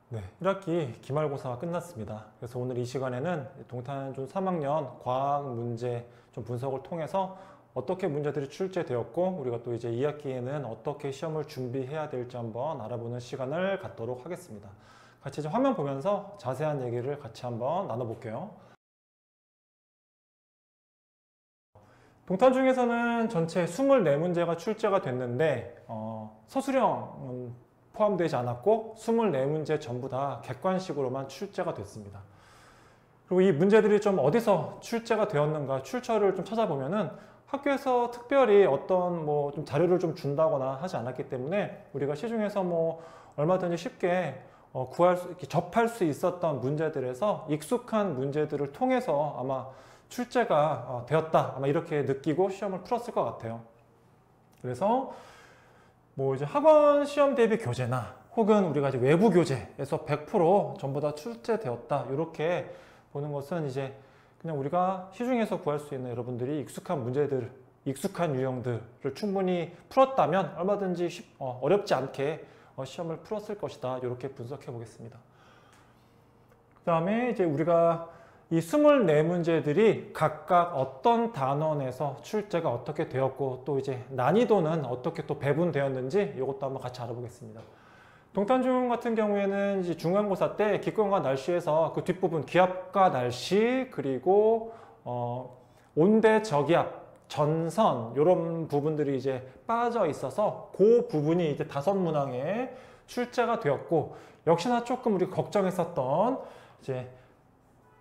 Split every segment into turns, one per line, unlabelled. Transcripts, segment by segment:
네, 1학기 기말고사가 끝났습니다. 그래서 오늘 이 시간에는 동탄중 3학년 과학 문제 좀 분석을 통해서 어떻게 문제들이 출제되었고 우리가 또 이제 2학기에는 어떻게 시험을 준비해야 될지 한번 알아보는 시간을 갖도록 하겠습니다. 같이 이제 화면 보면서 자세한 얘기를 같이 한번 나눠볼게요. 동탄중에서는 전체 24문제가 출제가 됐는데 서술형은 포함되지 않았고 24문제 전부 다 객관식으로만 출제가 됐습니다. 그리고 이 문제들이 좀 어디서 출제가 되었는가 출처를 좀 찾아보면은 학교에서 특별히 어떤 좀 자료를 좀 준다거나 하지 않았기 때문에 우리가 시중에서 얼마든지 쉽게 접할 수 있었던 문제들에서 익숙한 문제들을 통해서 아마 출제가 되었다 아마 이렇게 느끼고 시험을 풀었을 것 같아요. 그래서 이제 학원 시험 대비 교재나 혹은 우리가 이제 외부 교재에서 100% 전부 다 출제되었다 이렇게 보는 것은 이제 그냥 우리가 시중에서 구할 수 있는 여러분들이 익숙한 문제들, 익숙한 유형들을 충분히 풀었다면 얼마든지 어렵지 않게 시험을 풀었을 것이다 이렇게 분석해 보겠습니다. 그 다음에 이제 우리가 이 24문제들이 각각 어떤 단원에서 출제가 어떻게 되었고 또 이제 난이도는 어떻게 또 배분되었는지 이것도 한번 같이 알아보겠습니다. 동탄중 같은 경우에는 이제 중간고사 때 기권과 날씨에서 그 뒷부분 기압과 날씨 그리고 온대 저기압 전선 이런 부분들이 이제 빠져 있어서 그 부분이 이제 5문항에 출제가 되었고 역시나 조금 우리가 걱정했었던 이제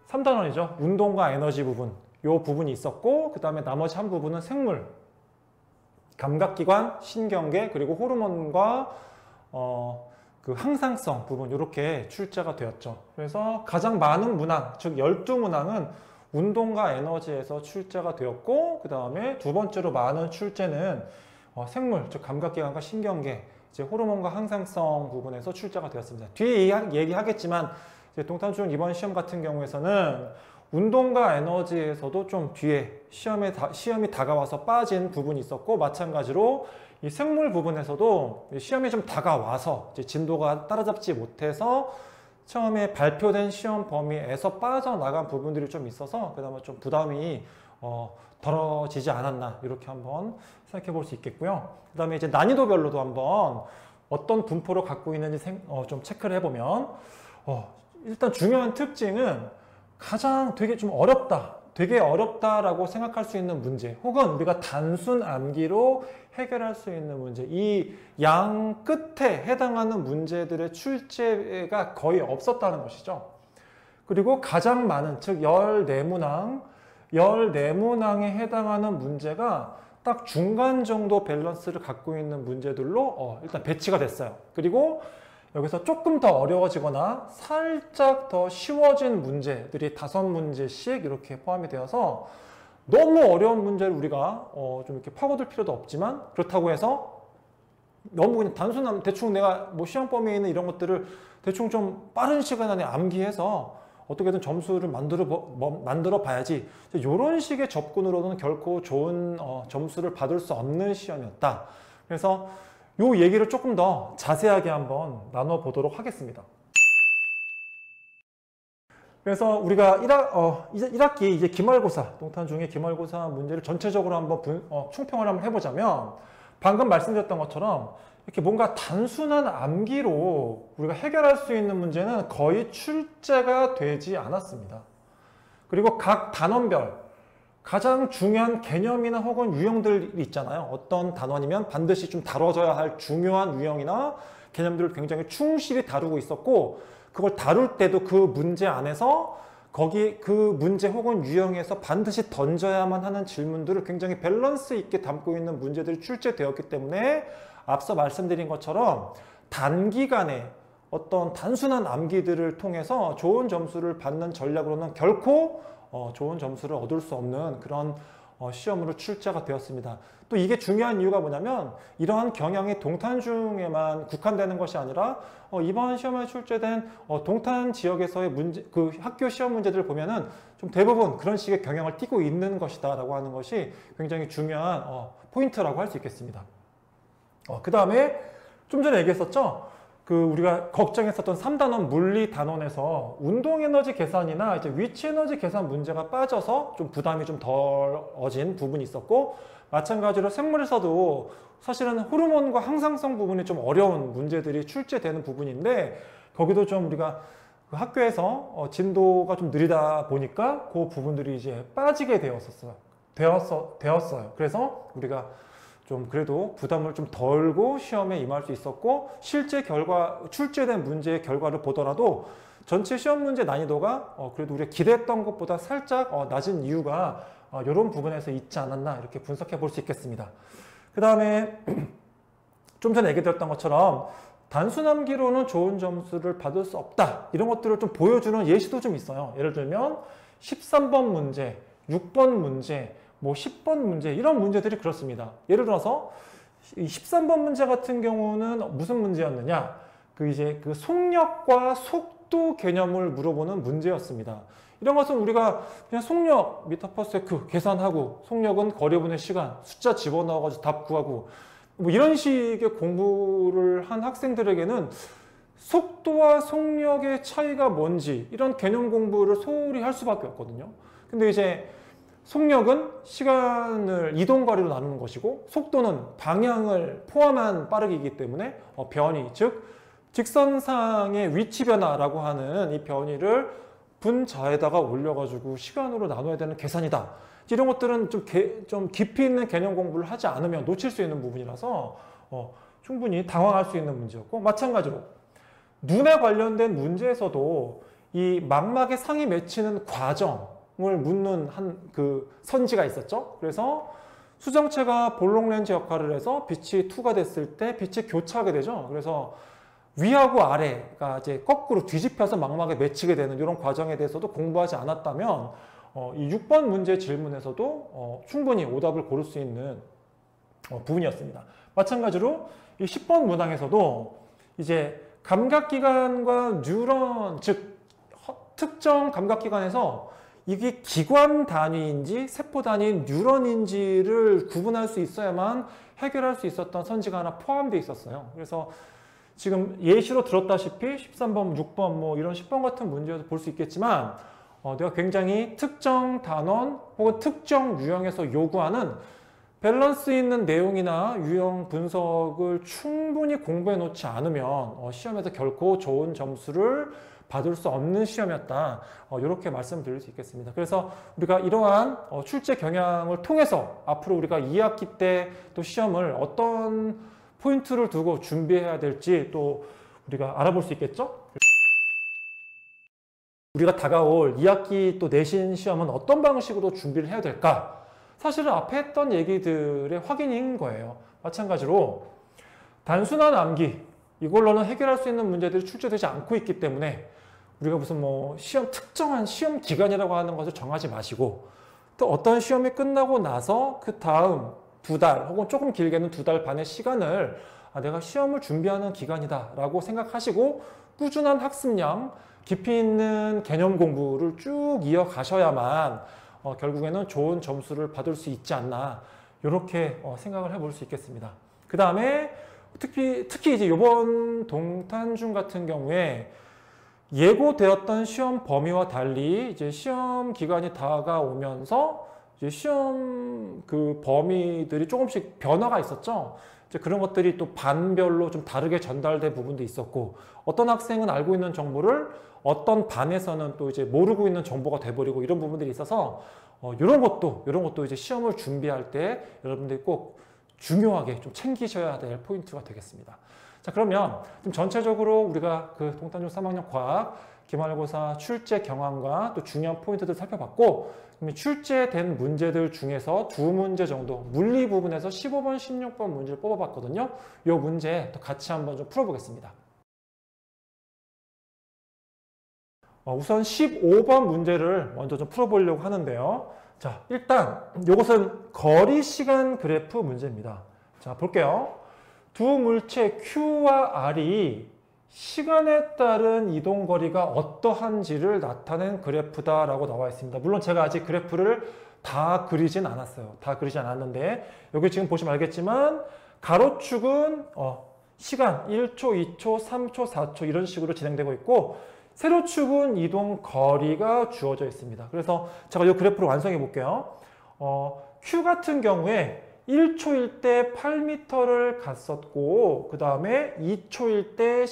3단원이죠. 운동과 에너지 부분 이 부분이 있었고 그 다음에 나머지 한 부분은 생물, 감각기관, 신경계 그리고 호르몬과 그 항상성 부분 이렇게 출제가 되었죠. 그래서 가장 많은 문항 즉 12문항은 운동과 에너지에서 출제가 되었고 그 다음에 두 번째로 많은 출제는 생물 즉 감각기관과 신경계 이제 호르몬과 항상성 부분에서 출제가 되었습니다. 뒤에 얘기하겠지만 동탄중 이번 시험 같은 경우에서는 운동과 에너지에서도 좀 뒤에 시험이 다가와서 빠진 부분이 있었고 마찬가지로 이 생물 부분에서도 시험이 좀 다가와서 이제 진도가 따라잡지 못해서 처음에 발표된 시험 범위에서 빠져나간 부분들이 좀 있어서 그나마 좀 부담이 덜어지지 않았나 이렇게 한번 생각해 볼 수 있겠고요. 그 다음에 이제 난이도별로도 한번 어떤 분포를 갖고 있는지 좀 체크를 해보면 일단 중요한 특징은 가장 되게 좀 되게 어렵다라고 생각할 수 있는 문제 혹은 우리가 단순 암기로 해결할 수 있는 문제 이 양 끝에 해당하는 문제들의 출제가 거의 없었다는 것이죠. 그리고 가장 많은 즉 14문항에 해당하는 문제가 딱 중간 정도 밸런스를 갖고 있는 문제들로 일단 배치가 됐어요. 그리고 여기서 조금 더 어려워지거나 살짝 더 쉬워진 문제들이 5문제씩 이렇게 포함이 되어서 너무 어려운 문제를 우리가 좀 이렇게 파고들 필요도 없지만 그렇다고 해서 너무 그냥 단순한 대충 내가 시험 범위에 있는 이런 것들을 대충 좀 빠른 시간 안에 암기해서 어떻게든 점수를 만들어 봐야지 이런 식의 접근으로는 결코 좋은 점수를 받을 수 없는 시험이었다. 그래서 이 얘기를 조금 더 자세하게 한번 나눠보도록 하겠습니다. 그래서 우리가 1학기 이제 기말고사, 동탄중의 기말고사 문제를 전체적으로 한번 총평을 한번 해보자면 방금 말씀드렸던 것처럼 이렇게 뭔가 단순한 암기로 우리가 해결할 수 있는 문제는 거의 출제가 되지 않았습니다. 그리고 각 단원별 가장 중요한 개념이나 혹은 유형들이 있잖아요. 어떤 단원이면 반드시 좀 다뤄져야 할 중요한 유형이나 개념들을 굉장히 충실히 다루고 있었고 그걸 다룰 때도 그 문제 안에서 거기 그 문제 혹은 유형에서 반드시 던져야만 하는 질문들을 굉장히 밸런스 있게 담고 있는 문제들이 출제되었기 때문에 앞서 말씀드린 것처럼 단기간에 어떤 단순한 암기들을 통해서 좋은 점수를 받는 전략으로는 결코 좋은 점수를 얻을 수 없는 그런 시험으로 출제가 되었습니다. 또 이게 중요한 이유가 뭐냐면 이러한 경향이 동탄중에만 국한되는 것이 아니라 이번 시험에 출제된 동탄 지역에서의 그 학교 시험 문제들을 보면은 좀 대부분 그런 식의 경향을 띠고 있는 것이다 라고 하는 것이 굉장히 중요한 포인트라고 할 수 있겠습니다. 그 다음에 좀 전에 얘기했었죠. 우리가 걱정했었던 3단원 물리 단원에서 운동 에너지 계산이나 이제 위치 에너지 계산 문제가 빠져서 좀 부담이 좀 덜어진 부분이 있었고, 마찬가지로 생물에서도 사실은 호르몬과 항상성 부분이 좀 어려운 문제들이 출제되는 부분인데, 거기도 좀 우리가 그 학교에서 진도가 좀 느리다 보니까 그 부분들이 이제 빠지게 되었어요. 그래서 우리가 좀 그래도 부담을 좀 덜고 시험에 임할 수 있었고, 실제 결과, 출제된 문제의 결과를 보더라도 전체 시험 문제 난이도가 그래도 우리가 기대했던 것보다 살짝 낮은 이유가 이런 부분에서 있지 않았나, 이렇게 분석해 볼 수 있겠습니다. 그 다음에 좀 전에 얘기 드렸던 것처럼 단순암기로는 좋은 점수를 받을 수 없다, 이런 것들을 좀 보여주는 예시도 좀 있어요. 예를 들면 13번 문제, 6번 문제, 뭐 10번 문제, 이런 문제들이 그렇습니다. 예를 들어서 13번 문제 같은 경우는 무슨 문제였느냐, 이제 속력과 속도 개념을 물어보는 문제였습니다. 이런 것은 우리가 그냥 속력 미터/세크 계산하고, 속력은 거리분의 시간, 숫자 집어넣어가지고 답 구하고, 뭐 이런 식의 공부를 한 학생들에게는 속도와 속력의 차이가 뭔지, 이런 개념 공부를 소홀히 할 수밖에 없거든요. 근데 이제 속력은 시간을 이동거리로 나누는 것이고, 속도는 방향을 포함한 빠르기이기 때문에 변이, 즉 직선상의 위치 변화라고 하는 이 변이를 분자에다가 올려가지고 시간으로 나눠야 되는 계산이다. 이런 것들은 좀 깊이 있는 개념 공부를 하지 않으면 놓칠 수 있는 부분이라서 충분히 당황할 수 있는 문제였고, 마찬가지로 눈에 관련된 문제에서도 이 망막의 상이 맺히는 과정을 묻는 선지가 있었죠. 그래서 수정체가 볼록 렌즈 역할을 해서 빛이 투가 됐을 때 빛이 교차하게 되죠. 그래서 위하고 아래가 이제 거꾸로 뒤집혀서 망막에 맺히게 되는 이런 과정에 대해서도 공부하지 않았다면 이 6번 문제 질문에서도 충분히 오답을 고를 수 있는 부분이었습니다. 마찬가지로 이 10번 문항에서도 이제 감각기관과 뉴런, 즉 특정 감각기관에서 이게 기관 단위인지 세포 단위인 뉴런인지를 구분할 수 있어야만 해결할 수 있었던 선지가 하나 포함되어 있었어요. 그래서 지금 예시로 들었다시피 13번, 6번 뭐 이런 10번 같은 문제에서 볼 수 있겠지만 내가 굉장히 특정 단원 혹은 특정 유형에서 요구하는 밸런스 있는 내용이나 유형 분석을 충분히 공부해 놓지 않으면 시험에서 결코 좋은 점수를 받을 수 없는 시험이었다. 이렇게 말씀드릴 수 있겠습니다. 그래서 우리가 이러한 출제 경향을 통해서 앞으로 우리가 2학기 때 또 시험을 어떤 포인트를 두고 준비해야 될지 또 우리가 알아볼 수 있겠죠? 우리가 다가올 2학기 또 내신 시험은 어떤 방식으로 준비를 해야 될까? 사실은 앞에 했던 얘기들의 확인인 거예요. 마찬가지로 단순한 암기, 이걸로는 해결할 수 있는 문제들이 출제되지 않고 있기 때문에 우리가 무슨 뭐 특정한 시험 기간이라고 하는 것을 정하지 마시고, 또 어떤 시험이 끝나고 나서 그 다음 2달 혹은 조금 길게는 2달 반의 시간을 내가 시험을 준비하는 기간이다 라고 생각하시고 꾸준한 학습량, 깊이 있는 개념 공부를 쭉 이어가셔야만 결국에는 좋은 점수를 받을 수 있지 않나, 이렇게 생각을 해볼 수 있겠습니다. 그 다음에 특히 이제 이번 동탄중 같은 경우에 예고되었던 시험 범위와 달리 이제 시험 기간이 다가오면서 이제 시험 범위들이 조금씩 변화가 있었죠. 이제 그런 것들이 또 반별로 좀 다르게 전달된 부분도 있었고, 어떤 학생은 알고 있는 정보를 어떤 반에서는 또 이제 모르고 있는 정보가 돼버리고, 이런 부분들이 있어서 이런 것도 이제 시험을 준비할 때 여러분들이 꼭 중요하게 좀 챙기셔야 될 포인트가 되겠습니다. 자, 그러면 좀 전체적으로 우리가 동탄중 3학년 과학 기말고사 출제 경향과 또 중요한 포인트들 살펴봤고, 출제된 문제들 중에서 2문제 정도 물리 부분에서 15번, 16번 문제를 뽑아봤거든요. 이 문제 또 같이 한번 좀 풀어보겠습니다. 우선 15번 문제를 먼저 좀 풀어보려고 하는데요. 자, 일단 이것은 거리 시간 그래프 문제입니다. 자, 볼게요. 두 물체 Q와 R이 시간에 따른 이동 거리가 어떠한지를 나타낸 그래프다라고 나와 있습니다. 물론 제가 아직 그래프를 다 그리진 않았어요. 다 그리지 않았는데 여기 지금 보시면 알겠지만 가로축은 시간 1초, 2초, 3초, 4초 이런 식으로 진행되고 있고 세로축은 이동 거리가 주어져 있습니다. 그래서 제가 이 그래프를 완성해 볼게요. Q 같은 경우에 1초일 때 8m를 갔었고 그 다음에 2초일 때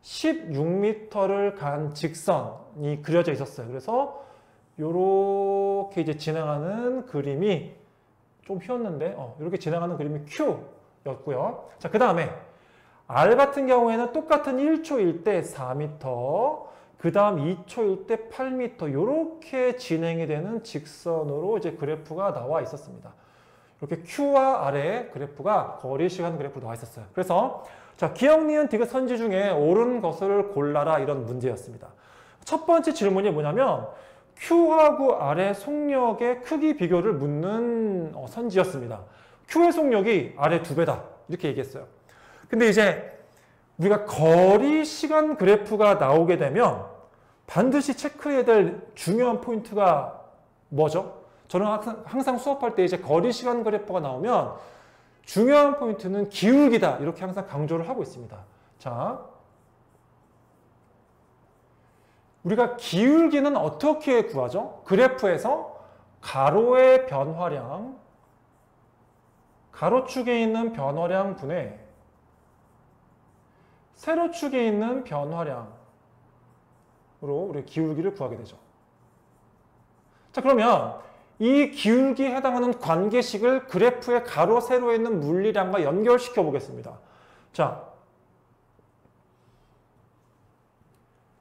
16m를 간 직선이 그려져 있었어요. 그래서 이렇게 이제 진행하는 그림이 좀 휘었는데 이렇게 진행하는 그림이 Q였고요. 자, 그 다음에 R 같은 경우에는 똑같은 1초일 때 4m, 그 다음 2초일 때 8m 이렇게 진행이 되는 직선으로 이제 그래프가 나와 있었습니다. 이렇게 Q와 R의 그래프가 거리 시간 그래프로 나와 있었어요. 그래서 자, 기역, 니은, 디귿 선지 중에 옳은 것을 골라라 이런 문제였습니다. 첫 번째 질문이 뭐냐면 Q하고 R의 속력의 크기 비교를 묻는 선지였습니다. Q의 속력이 R의 2배다 이렇게 얘기했어요. 근데 이제 우리가 거리 시간 그래프가 나오게 되면 반드시 체크해야 될 중요한 포인트가 뭐죠? 저는 항상 수업할 때 이제 거리 시간 그래프가 나오면 중요한 포인트는 기울기다 이렇게 항상 강조를 하고 있습니다. 자, 우리가 기울기는 어떻게 구하죠? 그래프에서 가로의 변화량, 가로축에 있는 변화량 분의 세로축에 있는 변화량으로 우리 기울기를 구하게 되죠. 자, 그러면 이 기울기에 해당하는 관계식을 그래프의 가로, 세로에 있는 물리량과 연결시켜 보겠습니다. 자,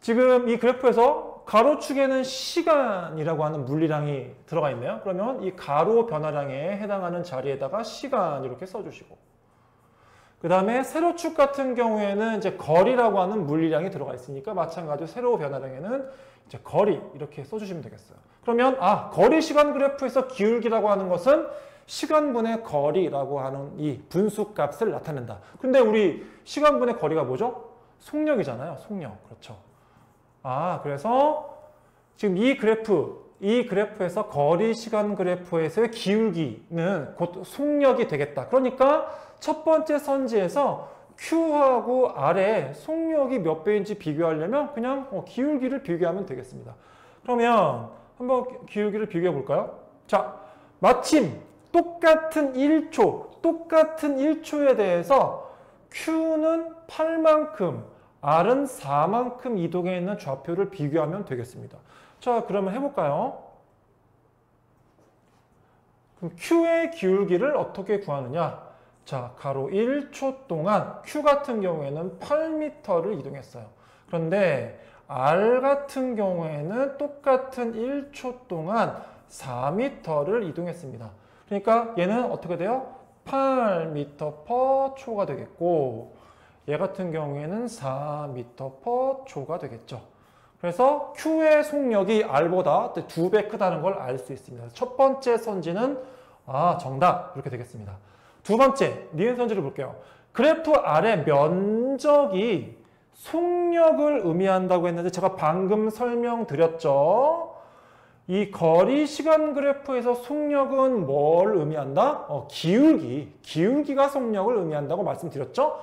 지금 이 그래프에서 가로축에는 시간이라고 하는 물리량이 들어가 있네요. 그러면 이 가로 변화량에 해당하는 자리에다가 시간 이렇게 써주시고 그 다음에 세로축 같은 경우에는 이제 거리라고 하는 물리량이 들어가 있으니까 마찬가지로 세로 변화량에는 이제 거리 이렇게 써주시면 되겠어요. 그러면 거리 시간 그래프에서 기울기라고 하는 것은 시간분의 거리라고 하는 이 분수값을 나타낸다. 근데 우리 시간분의 거리가 뭐죠? 속력이잖아요. 속력. 그렇죠. 그래서 지금 이 그래프에서 거리 시간 그래프에서의 기울기는 곧 속력이 되겠다. 그러니까 첫 번째 선지에서 Q하고 R의 속력이 몇 배인지 비교하려면 그냥 기울기를 비교하면 되겠습니다. 그러면 한번 기울기를 비교해 볼까요? 자, 마침 똑같은 1초에 대해서 Q는 8만큼, R은 4만큼 이동해 있는 좌표를 비교하면 되겠습니다. 자, 그러면 해볼까요? 그럼 Q의 기울기를 어떻게 구하느냐? 자, 가로 1초 동안 Q 같은 경우에는 8m를 이동했어요. 그런데 R 같은 경우에는 똑같은 1초 동안 4m를 이동했습니다. 그러니까 얘는 어떻게 돼요? 8m/초가 되겠고 얘 같은 경우에는 4m/초가 되겠죠. 그래서 Q의 속력이 R보다 2배 크다는 걸 알 수 있습니다. 첫 번째 선지는 정답 이렇게 되겠습니다. 두 번째 니은 선지를 볼게요. 그래프 R의 면적이 속력을 의미한다고 했는데 제가 방금 설명드렸죠. 이 거리 시간 그래프에서 속력은 뭘 의미한다? 기울기가 속력을 의미한다고 말씀드렸죠.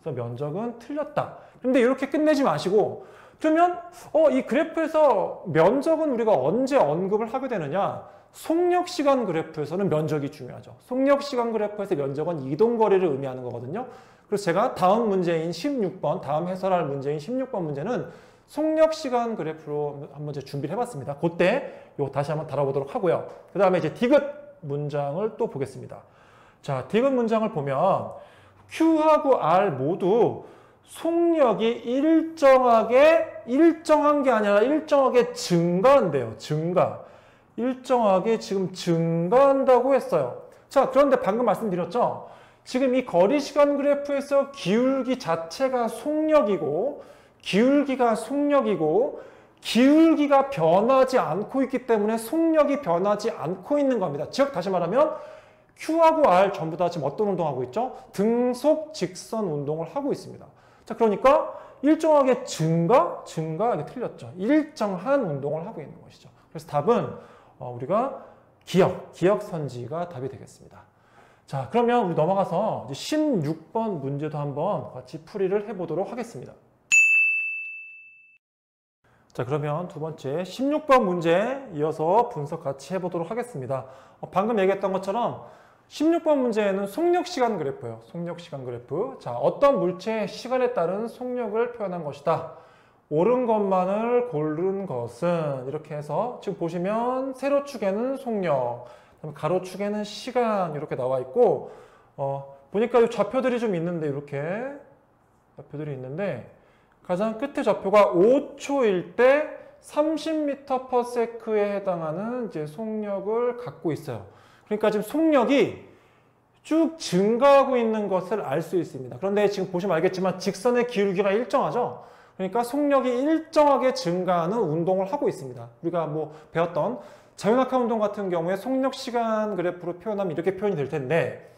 그래서 면적은 틀렸다. 근데 이렇게 끝내지 마시고 그러면 이 그래프에서 면적은 우리가 언제 언급을 하게 되느냐? 속력 시간 그래프에서는 면적이 중요하죠. 속력 시간 그래프에서 면적은 이동거리를 의미하는 거거든요. 그래서 제가 다음 문제인 16번, 다음 해설할 문제인 16번 문제는 속력 시간 그래프로 한번 준비를 해봤습니다. 그때 다시 한번 다뤄보도록 하고요. 그 다음에 이제 디귿 문장을 또 보겠습니다. 자, 디귿 문장을 보면 Q하고 R 모두 속력이 일정한 게 아니라 일정하게 증가한대요. 일정하게 지금 증가한다고 했어요. 자, 그런데 방금 말씀드렸죠. 지금 이 거리 시간 그래프에서 기울기 자체가 속력이고 기울기가 변하지 않고 있기 때문에 속력이 변하지 않고 있는 겁니다. 즉 다시 말하면 Q하고 R 전부 다 지금 어떤 운동하고 있죠? 등속 직선 운동을 하고 있습니다. 자, 그러니까 일정하게 이게 틀렸죠. 일정한 운동을 하고 있는 것이죠. 그래서 답은 우리가 기역 선지가 답이 되겠습니다. 자, 그러면 우리 넘어가서 이제 16번 문제도 한번 같이 풀이를 해보도록 하겠습니다. 자, 그러면 두 번째 16번 문제 이어서 분석 같이 해보도록 하겠습니다. 방금 얘기했던 것처럼 16번 문제에는 속력시간 그래프예요. 속력시간 그래프. 자, 어떤 물체의 시간에 따른 속력을 표현한 것이다. 옳은 것만을 고른 것은 이렇게 해서 지금 보시면 세로축에는 속력, 가로축에는 시간 이렇게 나와 있고 보니까 이 좌표들이 좀 있는데 이렇게 좌표들이 있는데 가장 끝에 좌표가 5초일 때 30m/s에 해당하는 이제 속력을 갖고 있어요. 그러니까 지금 속력이 쭉 증가하고 있는 것을 알 수 있습니다. 그런데 지금 보시면 알겠지만 직선의 기울기가 일정하죠. 그러니까 속력이 일정하게 증가하는 운동을 하고 있습니다. 우리가 뭐 배웠던 자유낙하 운동 같은 경우에 속력 시간 그래프로 표현하면 이렇게 표현이 될 텐데,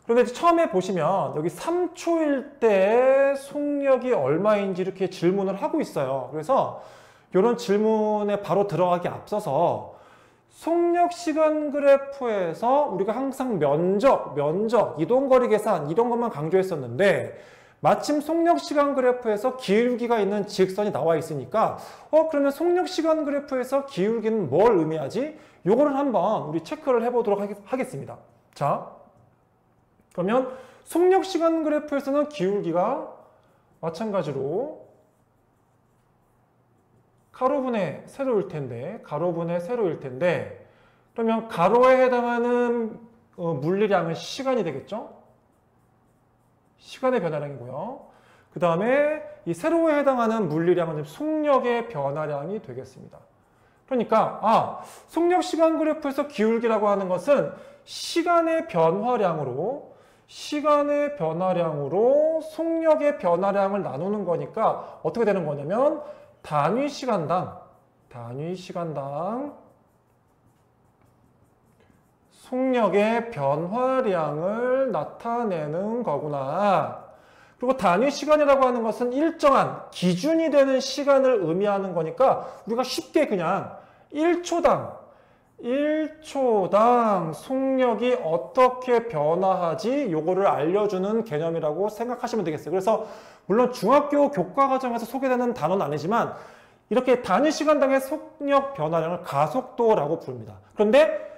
그런데 처음에 보시면 여기 3초일 때 속력이 얼마인지 이렇게 질문을 하고 있어요. 그래서 이런 질문에 바로 들어가기 앞서서 속력 시간 그래프에서 우리가 항상 면적, 이동거리 계산 이런 것만 강조했었는데 마침 속력 시간 그래프에서 기울기가 있는 직선이 나와 있으니까 그러면 속력 시간 그래프에서 기울기는 뭘 의미하지? 요거를 한번 우리 체크를 해보도록 하겠습니다. 자, 그러면 속력 시간 그래프에서는 기울기가 마찬가지로 가로분의 세로일 텐데, 그러면 가로에 해당하는 물리량은 시간이 되겠죠? 시간의 변화량이고요. 그 다음에 이 세로에 해당하는 물리량은 속력의 변화량이 되겠습니다. 그러니까 속력 시간 그래프에서 기울기라고 하는 것은 시간의 변화량으로 속력의 변화량을 나누는 거니까 어떻게 되는 거냐면 단위 시간당 속력의 변화량을 나타내는 거구나. 그리고 단위 시간이라고 하는 것은 일정한 기준이 되는 시간을 의미하는 거니까 우리가 쉽게 그냥 1초당 속력이 어떻게 변화하지? 요거를 알려주는 개념이라고 생각하시면 되겠어요. 그래서 물론 중학교 교과 과정에서 소개되는 단어는 아니지만 이렇게 단위 시간당의 속력 변화량을 가속도라고 부릅니다. 그런데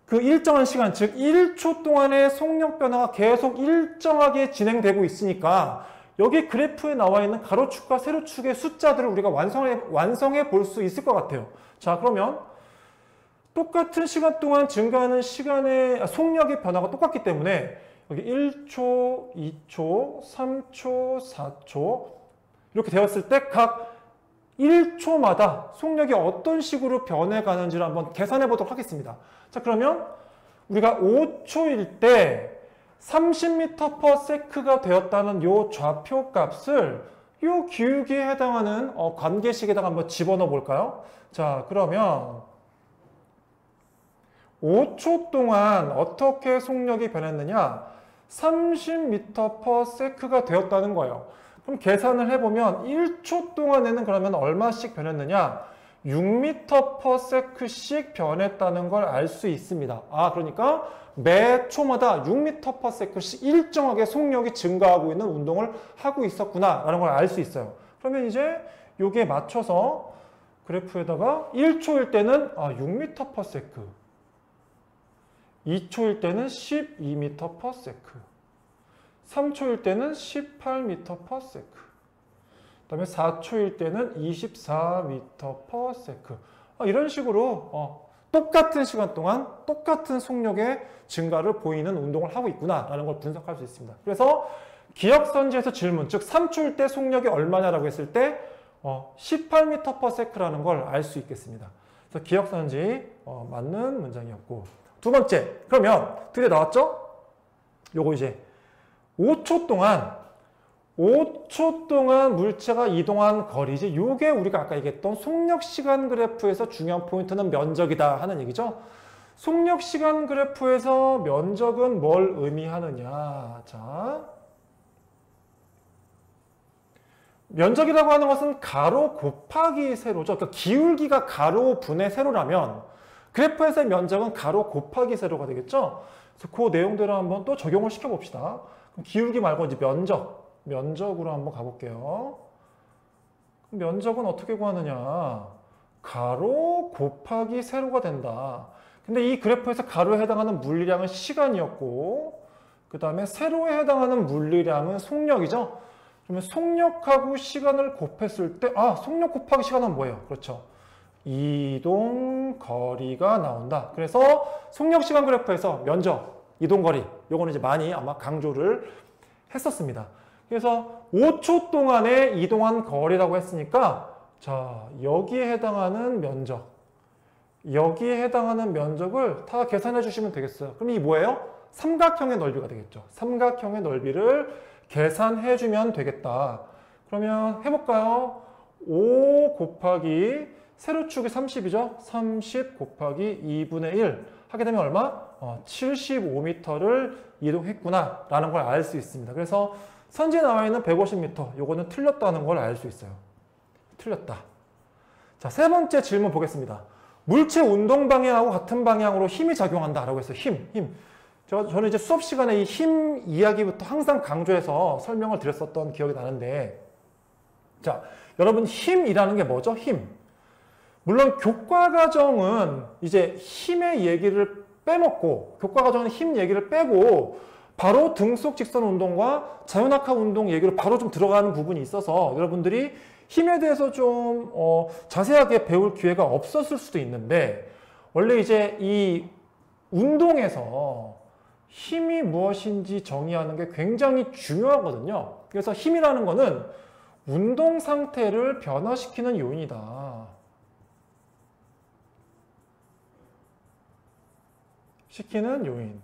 그 일정한 시간, 즉 1초 동안의 속력 변화가 계속 일정하게 진행되고 있으니까 여기 그래프에 나와 있는 가로축과 세로축의 숫자들을 우리가 완성해 볼 수 있을 것 같아요. 자, 그러면 똑같은 시간 동안 증가하는 시간의 속력의 변화가 똑같기 때문에 여기 1초, 2초, 3초, 4초 이렇게 되었을 때 각 1초마다 속력이 어떤 식으로 변해가는지를 한번 계산해 보도록 하겠습니다. 자, 그러면 우리가 5초일 때 30m/s가 되었다는 이 좌표 값을 이 기울기에 해당하는 관계식에다가 한번 집어넣어 볼까요? 자, 그러면 5초 동안 어떻게 속력이 변했느냐? 30m/s가 되었다는 거예요. 그럼 계산을 해보면 1초 동안에는 그러면 얼마씩 변했느냐? 6m/s씩 변했다는 걸 알 수 있습니다. 그러니까 매 초마다 6m/s씩 일정하게 속력이 증가하고 있는 운동을 하고 있었구나 라는 걸 알 수 있어요. 그러면 이제 여기에 맞춰서 그래프에다가 1초일 때는 6m/s, 2초일 때는 12m/s, 3초일 때는 18m/s, 그 다음에 4초일 때는 24m/s. 이런 식으로 똑같은 시간 동안 똑같은 속력의 증가를 보이는 운동을 하고 있구나라는 걸 분석할 수 있습니다. 그래서 기억선지에서 질문, 즉 3초일 때 속력이 얼마냐라고 했을 때 18m/s라는 걸 알 수 있겠습니다. 그래서 기억선지 맞는 문장이었고, 두 번째, 그러면 드디어 나왔죠? 요거 이제 5초 동안 물체가 이동한 거리지, 요게 우리가 아까 얘기했던 속력시간 그래프에서 중요한 포인트는 면적이다 하는 얘기죠. 속력시간 그래프에서 면적은 뭘 의미하느냐. 자, 면적이라고 하는 것은 가로 곱하기 세로죠. 그러니까 기울기가 가로 분의 세로라면 그래프에서의 면적은 가로 곱하기 세로가 되겠죠. 그래서 그 내용대로 한번 또 적용을 시켜봅시다. 그럼 기울기 말고 이제 면적으로 한번 가볼게요. 면적은 어떻게 구하느냐? 가로 곱하기 세로가 된다. 근데 이 그래프에서 가로에 해당하는 물리량은 시간이었고, 그 다음에 세로에 해당하는 물리량은 속력이죠. 그러면 속력하고 시간을 곱했을 때, 속력 곱하기 시간은 뭐예요? 그렇죠. 이동 거리가 나온다. 그래서 속력 시간 그래프에서 면적, 이동 거리, 요거는 이제 많이 아마 강조를 했었습니다. 그래서 5초 동안에 이동한 거리라고 했으니까, 자, 여기에 해당하는 면적을 다 계산해 주시면 되겠어요. 그럼 이 뭐예요? 삼각형의 넓이가 되겠죠. 삼각형의 넓이를 계산해 주면 되겠다. 그러면 해볼까요? 5 곱하기 세로축이 30이죠. 30 곱하기 2분의 1 하게 되면 얼마? 75m를 이동했구나 라는 걸 알 수 있습니다. 그래서 선지에 나와 있는 150m, 요거는 틀렸다는 걸 알 수 있어요. 틀렸다. 자, 세 번째 질문 보겠습니다. 물체 운동 방향하고 같은 방향으로 힘이 작용한다 라고 했어요. 힘. 저는 이제 수업 시간에 이 힘 이야기부터 항상 강조해서 설명을 드렸었던 기억이 나는데, 자, 여러분 힘이라는 게 뭐죠? 힘. 물론 교과 과정은 이제 힘의 얘기를 빼먹고, 교과 과정은 힘 얘기를 빼고 바로 등속 직선 운동과 자유낙하 운동 얘기로 바로 좀 들어가는 부분이 있어서 여러분들이 힘에 대해서 좀 자세하게 배울 기회가 없었을 수도 있는데, 원래 이제 이 운동에서 힘이 무엇인지 정의하는 게 굉장히 중요하거든요. 그래서 힘이라는 거는 운동 상태를 변화시키는 요인이다. 시키는 요인.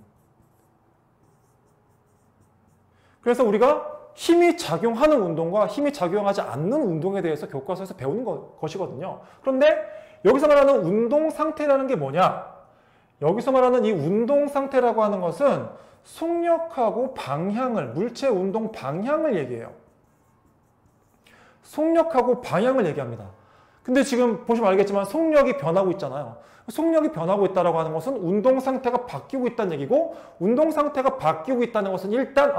그래서 우리가 힘이 작용하는 운동과 힘이 작용하지 않는 운동에 대해서 교과서에서 배우는 것이거든요. 그런데 여기서 말하는 운동 상태라는 게 뭐냐? 여기서 말하는 이 운동 상태라고 하는 것은 속력하고 방향을, 물체 운동 방향을 얘기해요. 속력하고 방향을 얘기합니다. 근데 지금 보시면 알겠지만 속력이 변하고 있잖아요. 속력이 변하고 있다고 하는 것은 운동 상태가 바뀌고 있다는 얘기고, 운동 상태가 바뀌고 있다는 것은 일단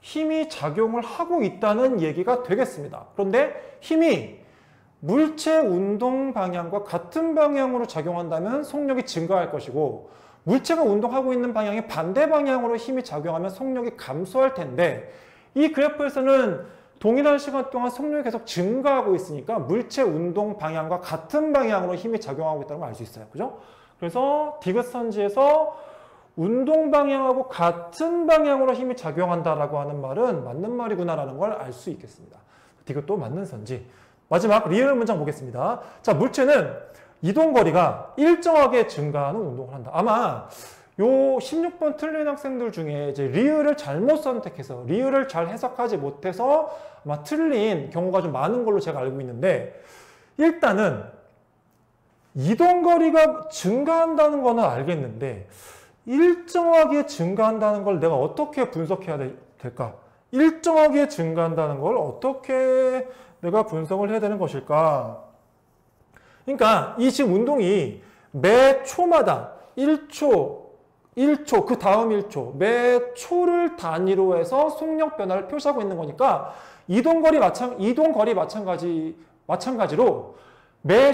힘이 작용을 하고 있다는 얘기가 되겠습니다. 그런데 힘이 물체 운동 방향과 같은 방향으로 작용한다면 속력이 증가할 것이고, 물체가 운동하고 있는 방향의 반대 방향으로 힘이 작용하면 속력이 감소할 텐데, 이 그래프에서는 동일한 시간 동안 속력이 계속 증가하고 있으니까 물체 운동 방향과 같은 방향으로 힘이 작용하고 있다는 걸 알 수 있어요. 그죠? 그래서 디귿선지에서 운동 방향하고 같은 방향으로 힘이 작용한다라고 하는 말은 맞는 말이구나라는 걸 알 수 있겠습니다. 디귿도 맞는 선지. 마지막 리을 문장 보겠습니다. 자, 물체는 이동거리가 일정하게 증가하는 운동을 한다. 아마 요 16번 틀린 학생들 중에 이제 리을을 잘못 선택해서, 리을을 잘 해석하지 못해서 아마 틀린 경우가 좀 많은 걸로 제가 알고 있는데, 일단은 이동거리가 증가한다는 거는 알겠는데 일정하게 증가한다는 걸 내가 어떻게 분석해야 될까? 일정하게 증가한다는 걸 어떻게 내가 분석을 해야 되는 것일까? 그러니까 이 지금 운동이 매 초마다 1초, 그 다음 1초, 매 초를 단위로 해서 속력 변화를 표시하고 있는 거니까 이동거리 마찬가지로 매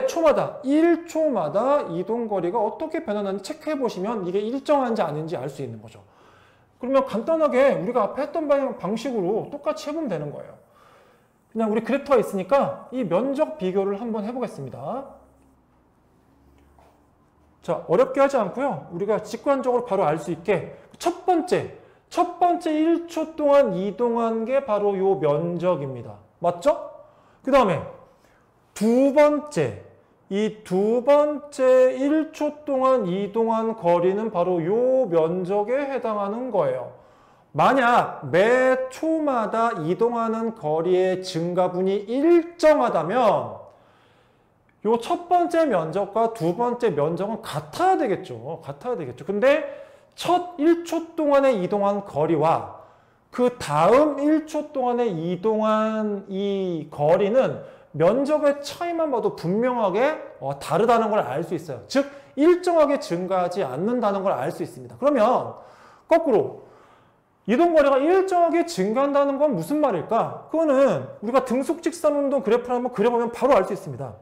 초마다 1초마다 이동거리가 어떻게 변하는지 체크해 보시면 이게 일정한지 아닌지 알 수 있는 거죠. 그러면 간단하게 우리가 앞에 했던 방식으로 똑같이 해보면 되는 거예요. 그냥 우리 그래프가 있으니까 이 면적 비교를 한번 해보겠습니다. 자, 어렵게 하지 않고요. 우리가 직관적으로 바로 알 수 있게 첫 번째 1초 동안 이동한 게 바로 요 면적입니다. 맞죠? 그 다음에 두 번째 1초 동안 이동한 거리는 바로 요 면적에 해당하는 거예요. 만약 매 초마다 이동하는 거리의 증가분이 일정하다면 요 첫 번째 면적과 두 번째 면적은 같아야 되겠죠. 근데 첫 1초 동안에 이동한 거리와 그 다음 1초 동안에 이동한 이 거리는 면적의 차이만 봐도 분명하게 다르다는 걸 알 수 있어요. 즉 일정하게 증가하지 않는다는 걸 알 수 있습니다. 그러면 거꾸로 이동거리가 일정하게 증가한다는 건 무슨 말일까? 그거는 우리가 등속직선운동 그래프를 한번 그려보면 바로 알 수 있습니다.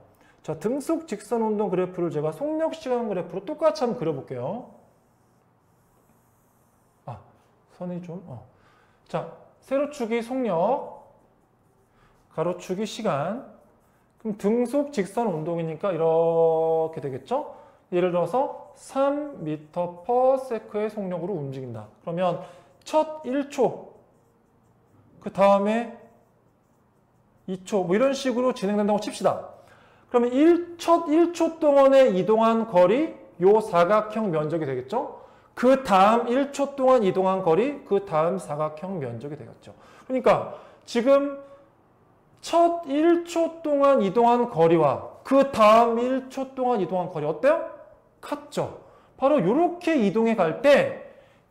자, 등속직선운동 그래프를 제가 속력시간 그래프로 똑같이 한번 그려볼게요. 선이 좀, 자, 세로축이 속력, 가로축이 시간. 그럼 등속직선운동이니까 이렇게 되겠죠? 예를 들어서 3m/s의 속력으로 움직인다. 그러면 첫 1초, 그 다음에 2초, 뭐 이런 식으로 진행된다고 칩시다. 그러면 첫 1초 동안에 이동한 거리, 요 사각형 면적이 되겠죠? 그 다음 1초 동안 이동한 거리, 그 다음 사각형 면적이 되겠죠. 그러니까 지금 첫 1초 동안 이동한 거리와 그 다음 1초 동안 이동한 거리 어때요? 같죠? 바로 이렇게 이동해 갈 때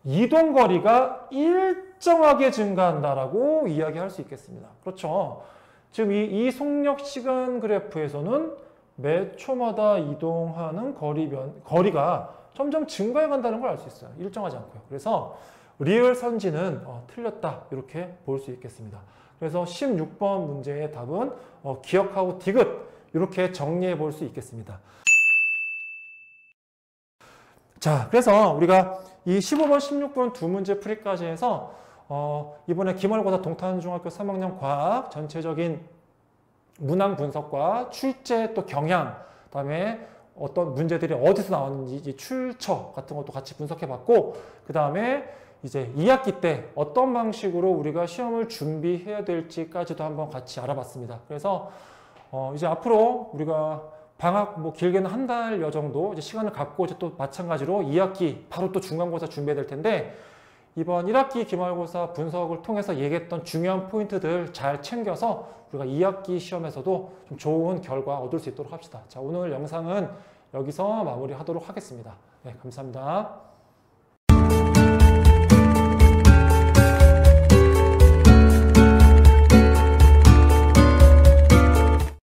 이동 거리가 일정하게 증가한다라고 이야기할 수 있겠습니다. 그렇죠? 지금 이 속력 시간 그래프에서는 매 초마다 이동하는 거리가 점점 증가해 간다는 걸 알 수 있어요. 일정하지 않고요. 그래서 리을 선지는 틀렸다 이렇게 볼 수 있겠습니다. 그래서 16번 문제의 답은 기억하고 디귿 이렇게 정리해 볼 수 있겠습니다. 자, 그래서 우리가 이 15번, 16번 두 문제 풀이까지 해서 이번에 기말고사 동탄중학교 3학년 과학 전체적인 문항 분석과 출제 또 경향, 그다음에 어떤 문제들이 어디서 나왔는지 출처 같은 것도 같이 분석해 봤고, 그 다음에 이제 2학기 때 어떤 방식으로 우리가 시험을 준비해야 될지까지도 한번 같이 알아봤습니다. 그래서 이제 앞으로 우리가 방학 뭐 길게는 한 달여 정도 이제 시간을 갖고 이제 또 마찬가지로 2학기 바로 또 중간고사 준비해야 될 텐데, 이번 1학기 기말고사 분석을 통해서 얘기했던 중요한 포인트들 잘 챙겨서 우리가 2학기 시험에서도 좀 좋은 결과 얻을 수 있도록 합시다. 자, 오늘 영상은 여기서 마무리하도록 하겠습니다. 네, 감사합니다.